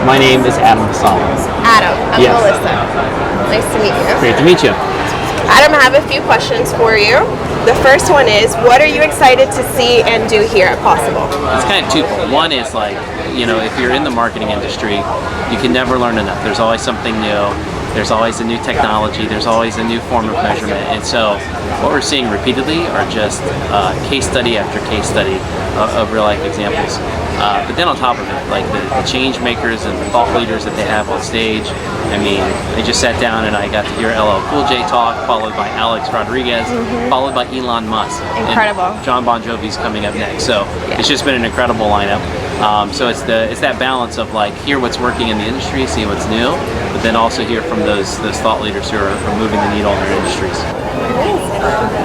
My name is Adam Vasallo. Adam, I'm Yes. Melissa. Nice to meet you. Great to meet you. Adam, I have a few questions for you. The first one is, what are you excited to see and do here at Possible? It's kind of twofold. One is like, if you're in the marketing industry, you can never learn enough. There's always something new. There's always a new technology. There's always a new form of measurement. And so what we're seeing repeatedly are just case study after case study of real life examples. But then on top of it, like the change makers and the thought leaders that they have on stage. I mean, I just sat down and I got to hear LL Cool J talk, followed by Alex Rodriguez, followed by Elon Musk. Incredible. And John Bon Jovi's coming up next. So it's just been an incredible lineup. So it's that balance of like hear what's working in the industry, see what's new, but then also hear from those thought leaders who are moving the needle in their industries.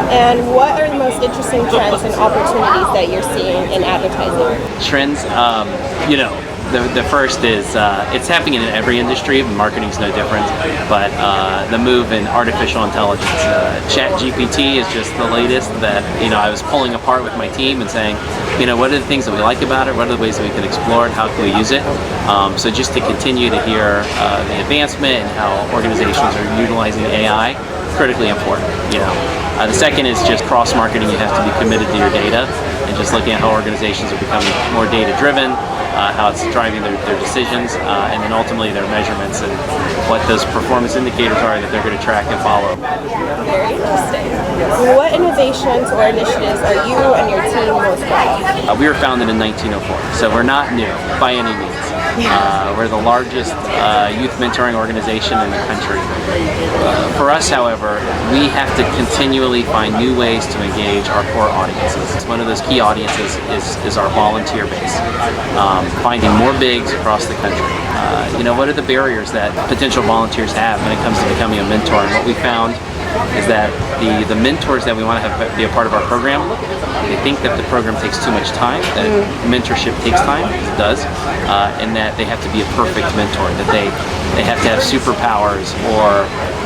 And what are the most interesting trends and opportunities that you're seeing in advertising? Trends, the first is it's happening in every industry. Marketing's no different, but the move in artificial intelligence. ChatGPT is just the latest that I was pulling apart with my team and saying, what are the things that we like about it? What are the ways that we can explore it? How can we use it? So just to continue to hear the advancement and how organizations are utilizing AI, critically important. The second is just cross-marketing. You have to be committed to your data and just looking at how organizations are becoming more data-driven, how it's driving their decisions, and then ultimately their measurements and what those performance indicators are that they're going to track and follow. Very interesting. What innovations or initiatives are you and your team most proud of? We were founded in 1904, so we're not new by any means. We're the largest youth mentoring organization in the country. For us, however, we have to continually find new ways to engage our core audiences. One of those key audiences is our volunteer base. Finding more bigs across the country. What are the barriers that potential volunteers have when it comes to becoming a mentor? And what we found is that the mentors that we want to have be a part of our program, they think that the program takes too much time, that mentorship takes time, it does, and that they have to be a perfect mentor, that they have to have superpowers or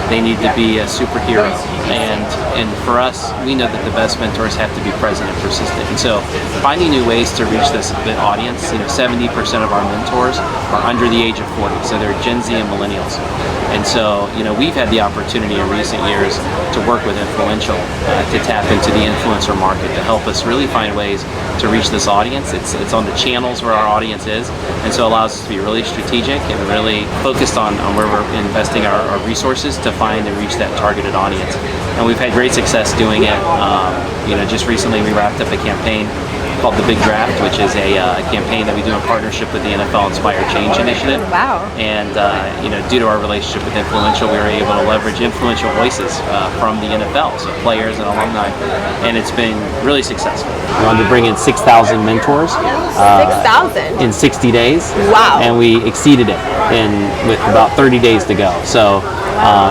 they need to be a superhero. And for us, we know that the best mentors have to be present and persistent. And so finding new ways to reach this audience, 70% of our mentors are under the age of 40, so they're Gen Z and millennials. And so, we've had the opportunity in recent years to work with Influential to tap into the influencer market to help us really find ways to reach this audience. It's on the channels where our audience is, and so it allows us to be really strategic and really focused on where we're investing our resources to find and reach that targeted audience. And we've had great success doing it. Just recently we wrapped up a campaign called The Big Draft, which is a campaign that we do in partnership with the NFL Inspire Change Initiative. Wow. And, due to our relationship with Influential, we were able to leverage influential voices from the NFL, so players and alumni, and it's been really successful. We wanted to bring in 6,000 mentors 6,000? in 60 days. Wow. And we exceeded it with about 30 days to go. So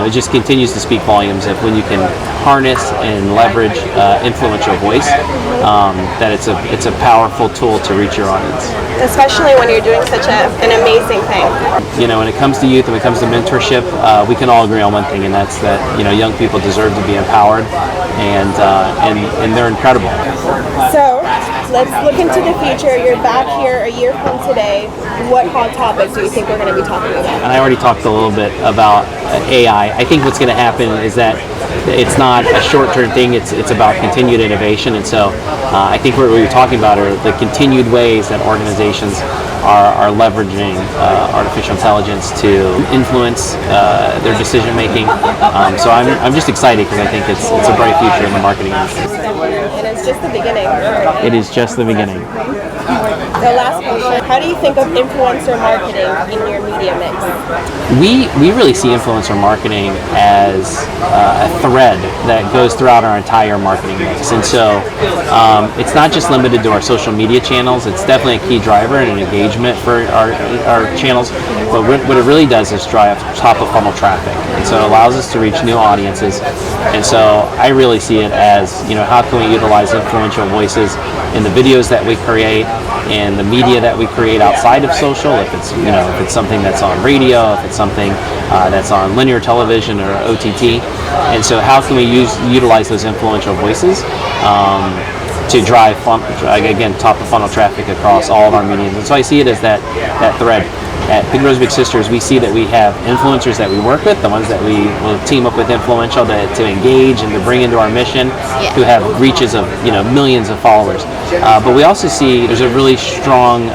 it just continues to speak volumes of when you can harness and leverage influential voice, that it's a powerful tool to reach your audience. Especially when you're doing such an amazing thing. When it comes to youth and when it comes to mentorship, we can all agree on one thing, and that's that young people deserve to be empowered, and they're incredible. So let's look into the future. You're back here a year from today. What hot topics do you think we're going to be talking about? And I already talked a little bit about AI. I think what's going to happen is that it's not a short-term thing. It's about continued innovation, and so I think what we were talking about are the continued ways that organizations are leveraging artificial intelligence to influence their decision making. So I'm just excited because I think it's a bright future in the marketing industry. And it's just the beginning. It is just the beginning. The last question, how do you think of influencer marketing in your media mix? We really see influencer marketing as a thread that goes throughout our entire marketing mix. And so it's not just limited to our social media channels. It's definitely a key driver and an engagement for our channels. But what it really does is drive top of funnel traffic. And so it allows us to reach new audiences. And so I really see it as, how can we utilize influential voices in the videos that we create, in the media that we create outside of social, if it's something that's on radio, if it's something that's on linear television or OTT. And so how can we utilize those influential voices to drive, again, top of funnel traffic across all of our mediums. And so I see it as that thread. at Big Brothers Big Sisters, we see that we have influencers that we work with, the ones that we will team up with influential to engage and to bring into our mission, who have reaches of millions of followers. But we also see there's a really strong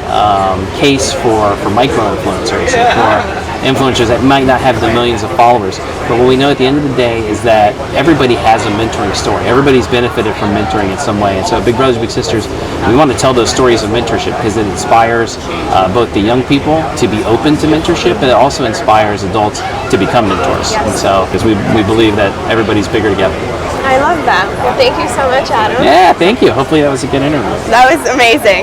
case for micro-influencers, for influencers that might not have the millions of followers. But what we know at the end of the day is that everybody has a mentoring story. Everybody's benefited from mentoring in some way. And so at Big Brothers Big Sisters, we want to tell those stories of mentorship because it inspires both the young people to be open to mentorship, but it also inspires adults to become mentors. And so, because we believe that everybody's bigger together. I love that. Well, thank you so much, Adam. Yeah, thank you. Hopefully that was a good interview. That was amazing.